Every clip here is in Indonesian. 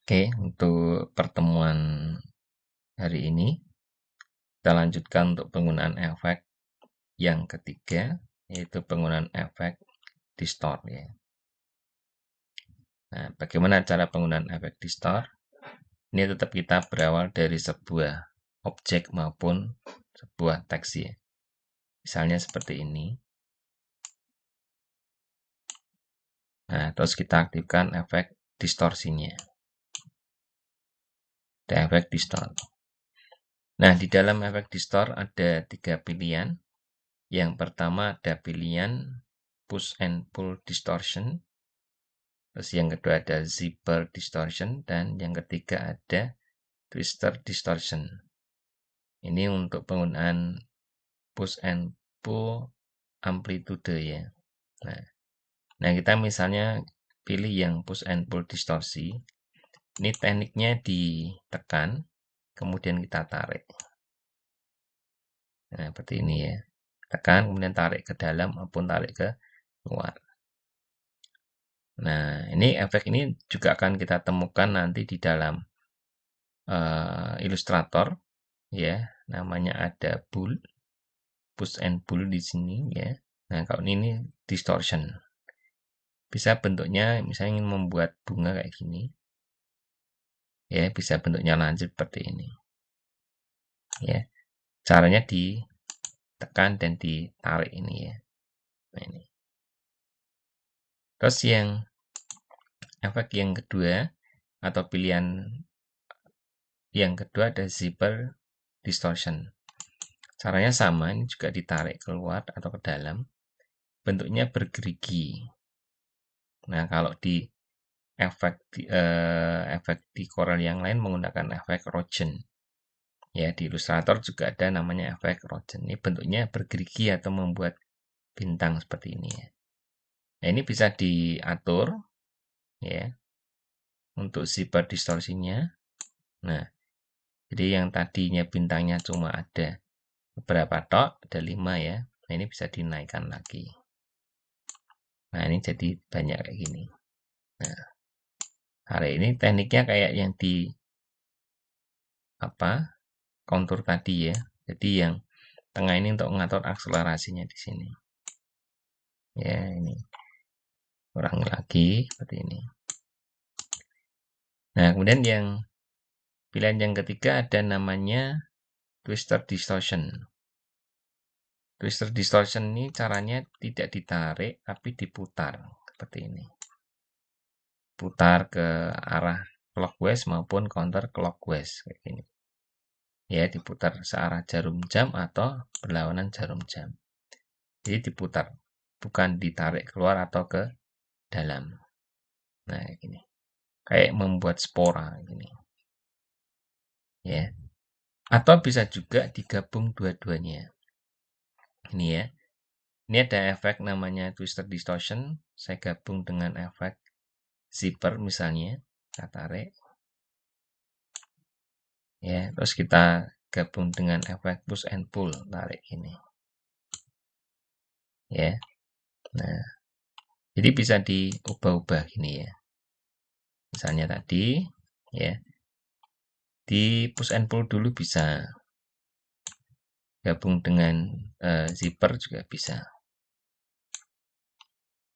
Oke, untuk pertemuan hari ini, kita lanjutkan untuk penggunaan efek yang ketiga, yaitu penggunaan efek distort ya. Nah, bagaimana cara penggunaan efek distort? Ini tetap kita berawal dari sebuah objek maupun sebuah teks ya. Misalnya seperti ini. Nah, terus kita aktifkan efek distorsinya. Ada efek distort. Nah, di dalam efek distort ada 3 pilihan. Yang pertama ada pilihan push and pull distortion. Terus yang kedua ada zipper distortion. Dan yang ketiga ada twister distortion. Ini untuk penggunaan push and pull amplitude ya. Nah kita misalnya pilih yang push and pull distorsi. Ini tekniknya ditekan, kemudian kita tarik. Nah, seperti ini ya. Tekan, kemudian tarik ke dalam maupun tarik ke luar. Nah, ini efek ini juga akan kita temukan nanti di dalam Illustrator ya. Namanya ada push and pull di sini ya. Nah, kalau ini distortion. Bisa bentuknya misalnya ingin membuat bunga kayak gini. Ya, bisa bentuknya lancip seperti ini. Ya. Caranya ditekan dan ditarik ini ya. Nah, ini. Terus efek yang kedua atau pilihan yang kedua ada zipper distortion. Caranya sama, ini juga ditarik keluar atau ke dalam. Bentuknya bergerigi. Nah, kalau di efek di Corel yang lain menggunakan efek Rogen. Ya, di Illustrator juga ada namanya efek Rogen. Ini bentuknya bergerigi atau membuat bintang seperti ini ya. Nah, ini bisa diatur ya untuk zipper distorsinya. Nah, jadi yang tadinya bintangnya cuma ada beberapa tok, ada 5 ya. Nah, ini bisa dinaikkan lagi. Nah, ini jadi banyak kayak gini. Nah, hari ini tekniknya kayak yang di kontur tadi ya. Jadi yang tengah ini untuk mengatur akselerasinya di sini. Ya, ini kurang lagi seperti ini. Nah, kemudian pilihan yang ketiga ada namanya twister distortion. Twister distortion ini caranya tidak ditarik tapi diputar seperti ini. Putar ke arah clockwise maupun counter clockwise kayak gini. Ya, diputar searah jarum jam atau berlawanan jarum jam. Jadi diputar, bukan ditarik keluar atau ke dalam. Nah, kayak gini. Kayak membuat spora gini. Ya. Atau bisa juga digabung dua-duanya. Ini ya. Ini ada efek namanya twister distortion. Saya gabung dengan efek zipper misalnya. Kita tarik. Ya, terus kita gabung dengan efek push and pull, tarik ini. Ya. Nah, jadi bisa diubah-ubah gini ya. Misalnya tadi ya. Di push and pull dulu bisa. Gabung dengan zipper juga bisa.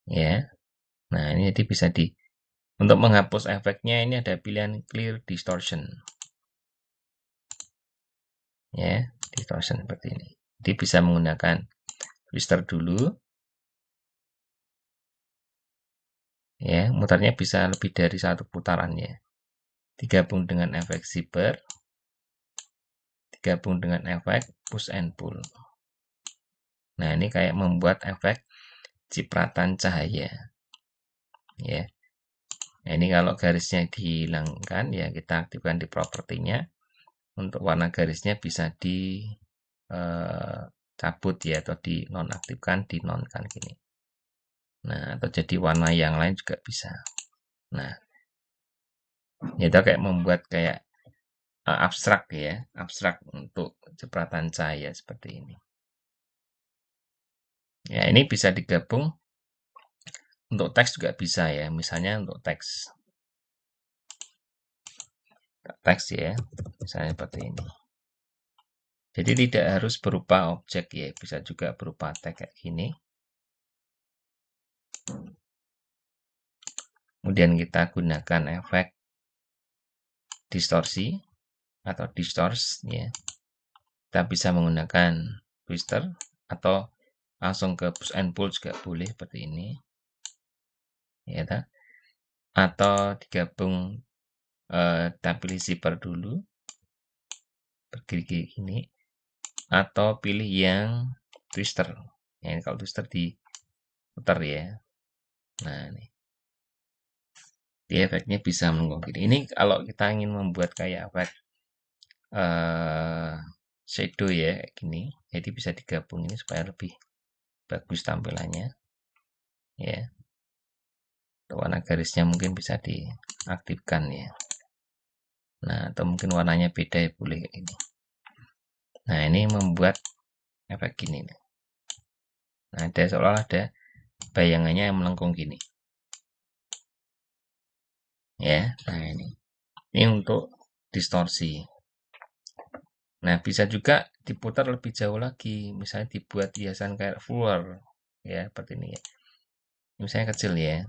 Ya. Nah, ini jadi bisa untuk menghapus efeknya ini ada pilihan clear distortion. Ya, distortion seperti ini. Jadi bisa menggunakan twister dulu. Ya, mutarnya bisa lebih dari satu putaran ya. Digabung dengan efek zipper. Digabung dengan efek push and pull. Nah, ini kayak membuat efek cipratan cahaya. Ya. Nah, ini kalau garisnya dihilangkan ya kita aktifkan di propertinya. Untuk warna garisnya bisa dicabut ya atau dinonaktifkan, dinonkan gini. Nah, atau jadi warna yang lain juga bisa. Nah, itu kayak membuat kayak abstrak ya, abstrak untuk cipratan cahaya seperti ini. Ya, ini bisa digabung untuk teks juga bisa ya, misalnya untuk teks. teks ya, misalnya seperti ini. Jadi tidak harus berupa objek ya, bisa juga berupa tag kayak gini. Kemudian kita gunakan efek distorsi atau distors ya. Kita bisa menggunakan twister atau langsung ke push and pull juga boleh seperti ini. Ya, atau digabung kita pilih zipper dulu begini gini, atau pilih yang twister ya, kalau twister diputar ya. Nah ini di efeknya bisa menggokil. Ini kalau kita ingin membuat kayak efek shadow ya kayak gini, jadi bisa digabung ini supaya lebih bagus tampilannya ya. Warna garisnya mungkin bisa diaktifkan ya. Nah, atau mungkin warnanya beda ya, boleh kayak gini. Nah, ini membuat efek gini. Nah, ada seolah ada bayangannya yang melengkung gini. Ya, nah ini. Ini untuk distorsi. Nah, bisa juga diputar lebih jauh lagi. Misalnya dibuat hiasan kayak flower. Ya, seperti ini ya. Misalnya kecil ya.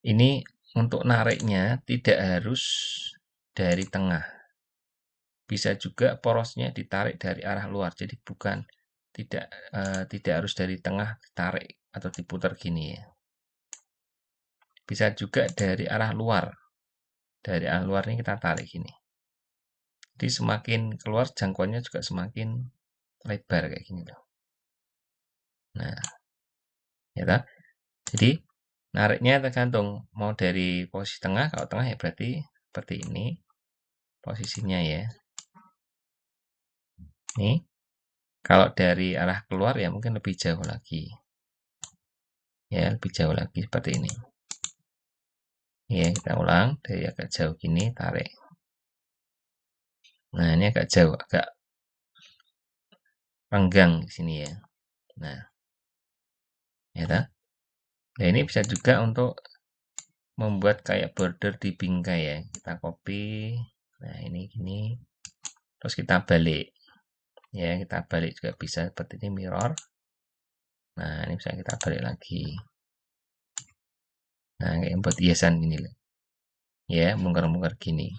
Ini untuk nariknya tidak harus dari tengah. Bisa juga porosnya ditarik dari arah luar. Jadi bukan tidak harus dari tengah ditarik atau diputar gini ya. Bisa juga dari arah luar. Dari arah luar ini kita tarik gini. Jadi semakin keluar jangkauannya juga semakin lebar kayak gini loh. Nah, ya. Jadi nariknya tergantung mau dari posisi tengah. Kalau tengah ya berarti seperti ini posisinya ya. Nih. Kalau dari arah keluar ya mungkin lebih jauh lagi. Ya, lebih jauh lagi seperti ini. Ya, kita ulang dari agak jauh gini, tarik. Nah, ini agak jauh, agak renggang di sini ya. Nah, ya. Nah, ini bisa juga untuk membuat kayak border di bingkai ya. Kita copy. Nah, ini gini. Terus kita balik. Ya, kita balik juga bisa seperti ini mirror. Nah, ini bisa kita balik lagi. Nah, kayak buat hiasan ini loh. Ya, bongkar-bongkar gini.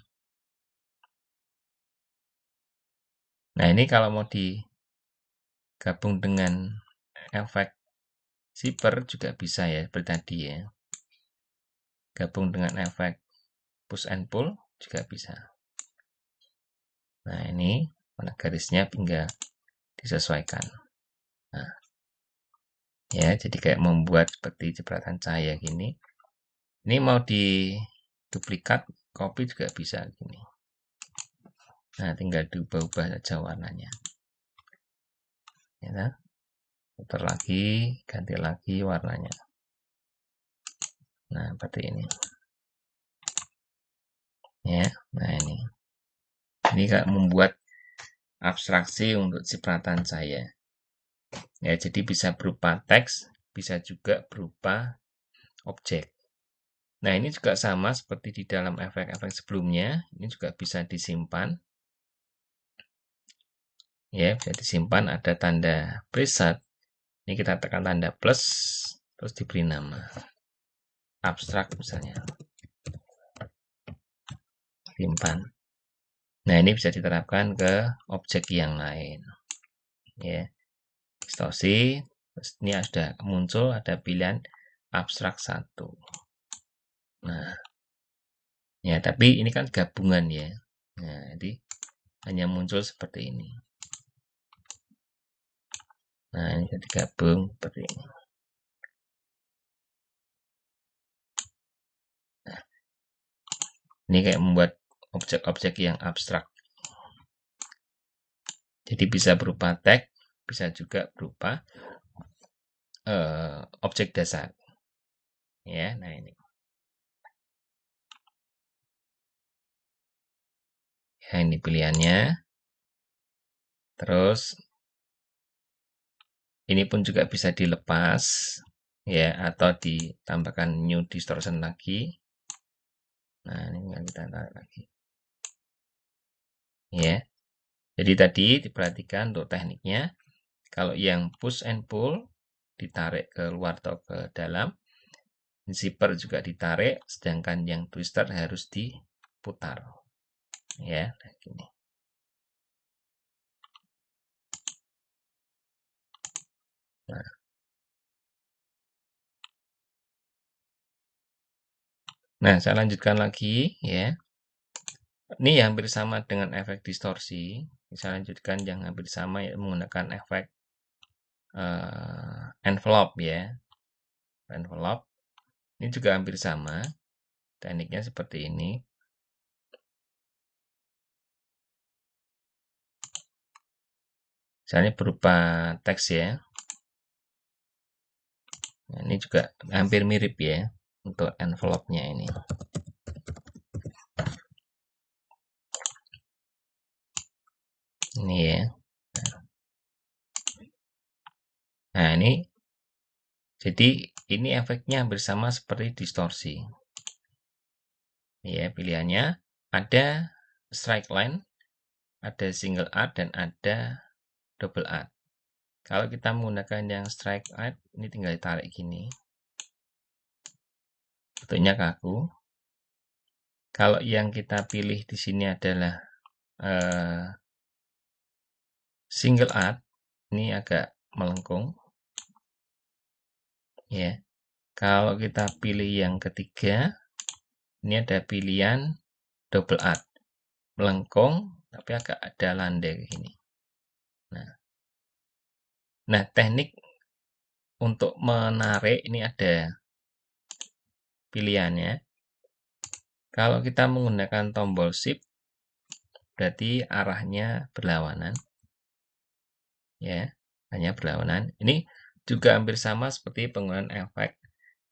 Nah, ini kalau mau digabung dengan efek zipper juga bisa ya, seperti tadi ya. Gabung dengan efek push and pull juga bisa. Nah, ini warna garisnya tinggal disesuaikan. Nah, ya, jadi kayak membuat seperti jepratan cahaya gini. Ini mau diduplikat, copy juga bisa gini. Nah, tinggal diubah-ubah saja warnanya. Ya, putar lagi, ganti lagi warnanya. Nah, seperti ini. Ya, nah ini. Ini kayak membuat abstraksi untuk cipratan cahaya. Ya, jadi bisa berupa teks, bisa juga berupa objek. Nah, ini juga sama seperti di dalam efek-efek sebelumnya. Ini juga bisa disimpan. Ya, bisa disimpan, ada tanda preset. Ini kita tekan tanda plus, terus diberi nama. Abstrak misalnya. Simpan. Nah, ini bisa diterapkan ke objek yang lain. Ya. Distorsi, terus ini sudah muncul, ada pilihan abstrak 1. Nah, ya, tapi ini kan gabungan ya. Nah, jadi hanya muncul seperti ini. Nah, ini jadi gabung seperti ini. Nah, ini kayak membuat objek-objek yang abstrak. Jadi bisa berupa tag, bisa juga berupa objek dasar. Ya, nah ini. Ya, ini pilihannya. Terus ini pun juga bisa dilepas ya, atau ditambahkan new distortion lagi. Nah, ini tinggal kita tarik lagi. Ya. Jadi tadi diperhatikan untuk tekniknya. Kalau yang push and pull ditarik ke luar atau ke dalam, zipper juga ditarik, sedangkan yang twister harus diputar. Ya, gini. Nah, saya lanjutkan lagi ya. Ini hampir sama dengan efek distorsi. Saya lanjutkan yang hampir sama ya menggunakan efek envelope ya. Envelope. Ini juga hampir sama. Tekniknya seperti ini. Misalnya berupa teks ya. Nah, ini juga hampir mirip ya untuk envelope-nya ini. Ini ya. Nah, ini jadi ini efeknya hampir sama seperti distorsi. Ya, pilihannya ada strike line, ada single art, dan ada double art. Kalau kita menggunakan yang strike art, ini tinggal ditarik gini. Bentuknya kaku. Kalau yang kita pilih di sini adalah single art, ini agak melengkung. Ya. Kalau kita pilih yang ketiga, ini ada pilihan double art. Melengkung, tapi agak ada landai gini. Nah, teknik untuk menarik ini ada pilihannya. Kalau kita menggunakan tombol shift, berarti arahnya berlawanan. Ya, hanya berlawanan. Ini juga hampir sama seperti penggunaan efek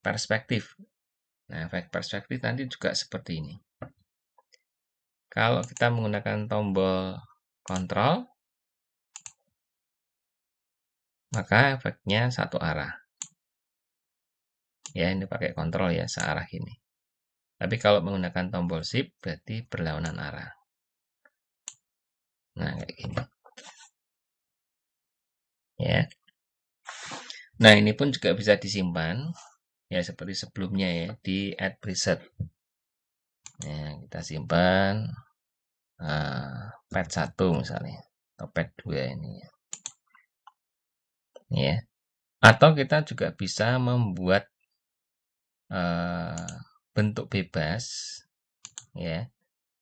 perspektif. Nah, efek perspektif nanti juga seperti ini. Kalau kita menggunakan tombol kontrol, maka efeknya satu arah. Ya, ini pakai kontrol ya, searah ini. Tapi kalau menggunakan tombol shift, berarti berlawanan arah. Nah, kayak gini. Ya. Nah, ini pun juga bisa disimpan. Ya, seperti sebelumnya ya, di add preset. Nah, kita simpan pad 1 misalnya. Atau pad 2 ini. Ya. Atau kita juga bisa membuat bentuk bebas. Ya.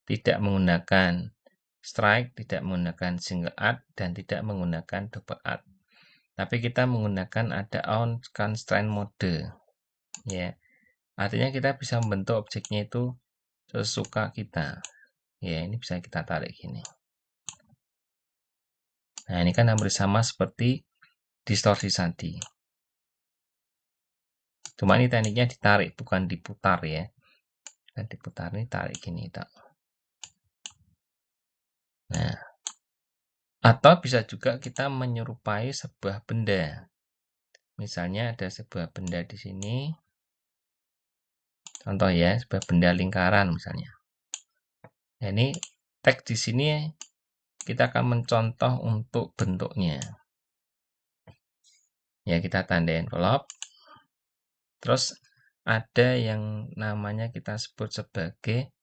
Tidak menggunakan strike, tidak menggunakan single art, dan tidak menggunakan double art. Tapi kita menggunakan ada on constraint mode. Ya. Artinya kita bisa membentuk objeknya itu sesuka kita. Ya, ini bisa kita tarik gini. Nah, ini kan hampir sama seperti distorsi tadi. Cuma ini tekniknya ditarik, bukan diputar ya. Dan diputar ini tarik gini. Nah, atau bisa juga kita menyerupai sebuah benda. Misalnya ada sebuah benda di sini. Contoh ya, sebuah benda lingkaran misalnya. Nah, ini teks di sini kita akan mencontoh untuk bentuknya. Ya, kita tanda envelope. Terus ada yang namanya kita sebut sebagai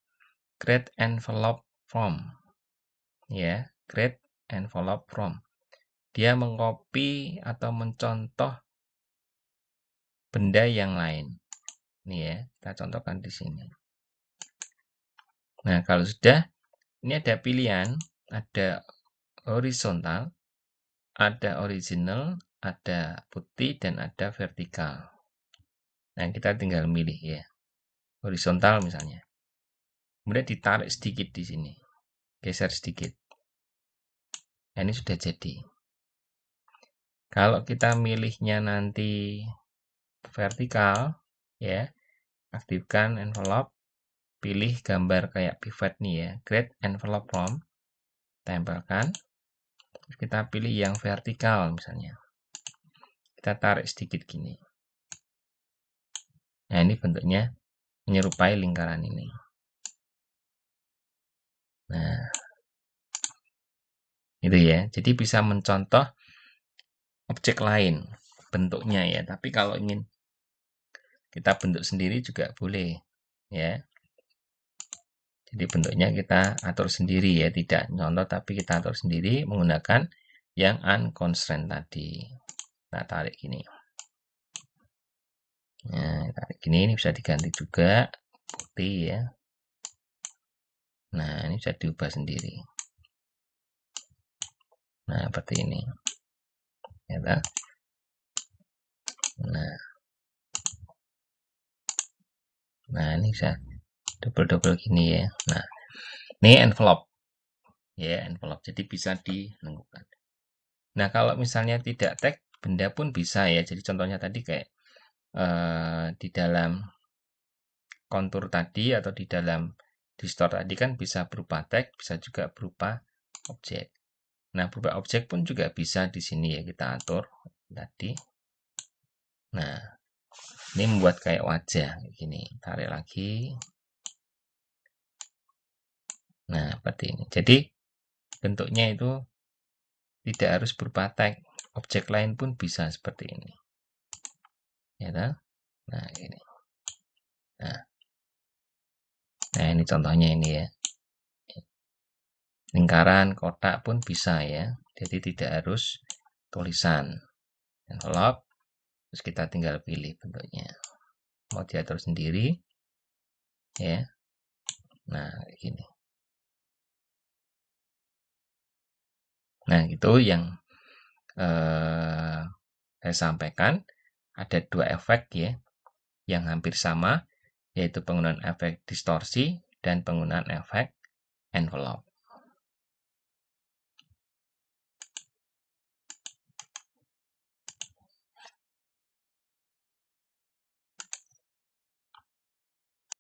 create envelope from. Ya, create envelope from. Dia mengcopy atau mencontoh benda yang lain. Nih ya, kita contohkan di sini. Nah, kalau sudah, ini ada pilihan, ada horizontal, ada original, ada putih, dan ada vertikal. Nah, kita tinggal milih ya. Horizontal misalnya. Kemudian ditarik sedikit di sini. Geser sedikit. Nah, ini sudah jadi. Kalau kita milihnya nanti vertikal, ya, aktifkan envelope, pilih gambar kayak pivot nih ya, create envelope from, tempelkan, terus kita pilih yang vertikal misalnya. Kita tarik sedikit gini. Nah, ini bentuknya menyerupai lingkaran ini. Nah, itu ya. Jadi bisa mencontoh objek lain bentuknya ya. Tapi kalau ingin kita bentuk sendiri juga boleh ya. Jadi bentuknya kita atur sendiri ya, tidak nyontoh tapi kita atur sendiri menggunakan yang unconstrained tadi. Kita tarik gini. Nah, tarik gini, ini bisa diganti juga putih ya. Nah, ini bisa diubah sendiri. Nah, seperti ini. Ya, nah, ini bisa double-double gini ya. Nah, ini envelope. Ya, envelope. Jadi bisa dilengkupkan. Nah, kalau misalnya tidak tag, benda pun bisa ya. Jadi contohnya tadi kayak di dalam kontur tadi atau di dalam distort tadi kan bisa berupa tag, bisa juga berupa objek. Nah, berupa objek pun juga bisa di sini ya kita atur tadi. Nah, ini membuat kayak wajah gini. Tarik lagi. Nah, seperti ini. Jadi bentuknya itu tidak harus berupa tag. Objek lain pun bisa seperti ini. Ya, nah ini. Nah, ini contohnya ini ya. Lingkaran, kotak pun bisa ya. Jadi tidak harus tulisan. Envelope, terus kita tinggal pilih bentuknya. Mau diatur sendiri, ya. Nah, gini. Nah, itu yang saya sampaikan. Ada dua efek ya, yang hampir sama, yaitu penggunaan efek distorsi dan penggunaan efek envelope.